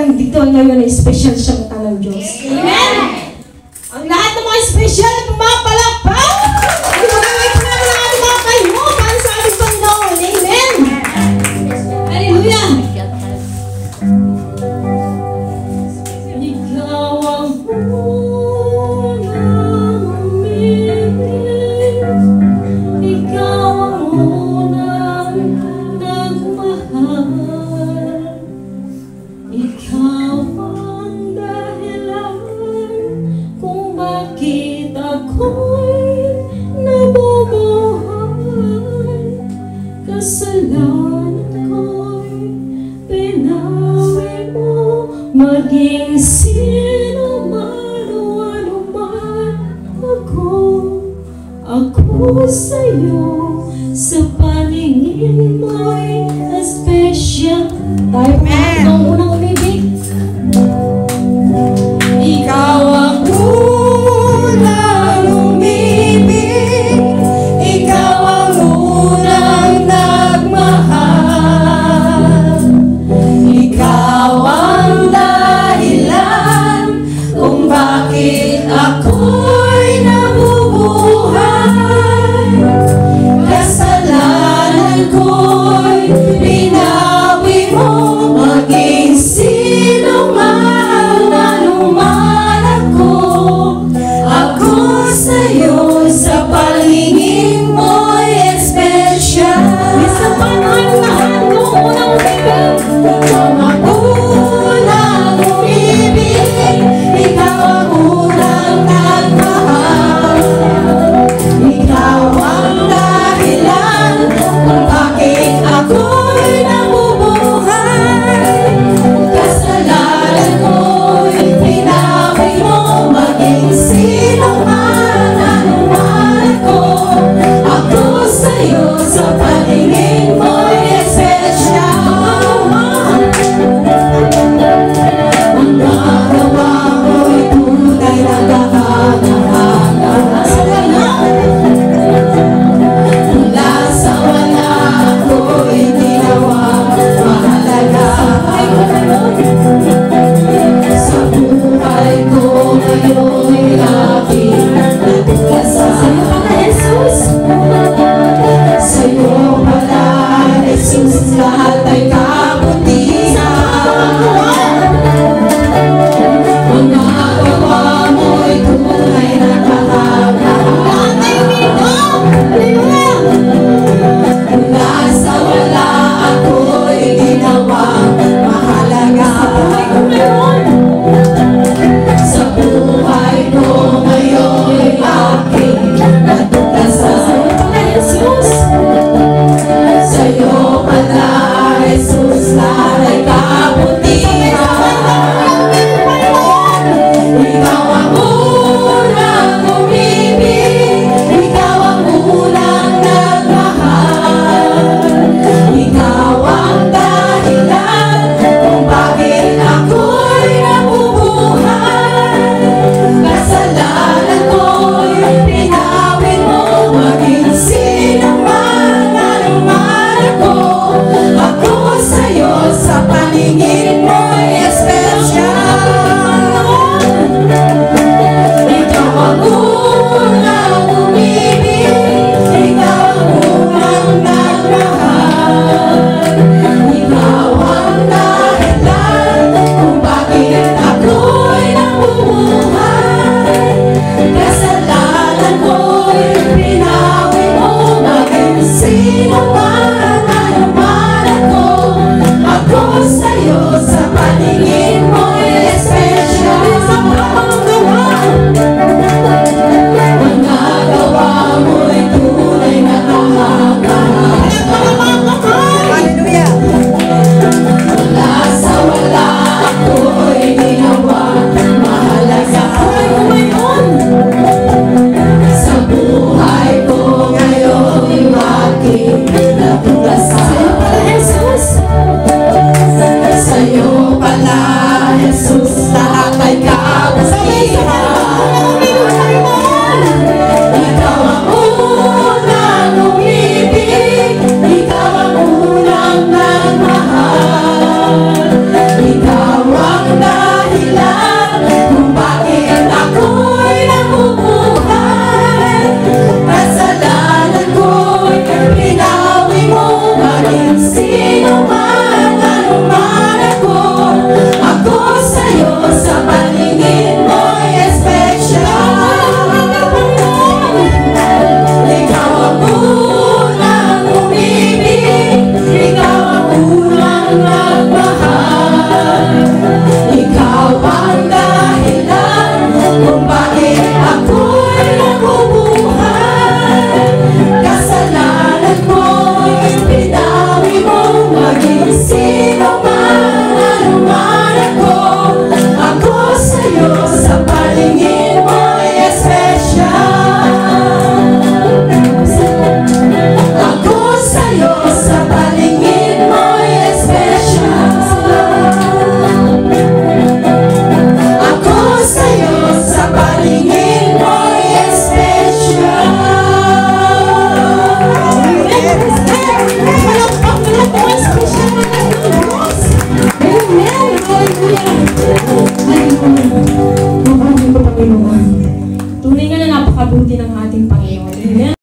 talagang dito ngayon ay special siya mata ng Diyos. Amen! Ang lahat ng mga special at mga palakpak, ay maraming namin ang ating mga kayo para sa ating Panginoon. Amen! Hallelujah! Ikaw ang unang umibig, ikaw ang unang nagmahal, ikaw ang dahilan kung bakit ako'y nabubuhay. Kasalanan ko'y pinawi mo, maging sino man o ano man ako sa'yo, sa paningin mo'y special. Tayo ang unang umibig. Ikaw ang unang umibig, ikaw ang unang nagmahal, ikaw ang dahilan kung bakit ako'y nabubuhay. Kasalanan ko'y binawi mo, Panginoon. Tunay nga na napakabuti ng ating Panginoon. Amen.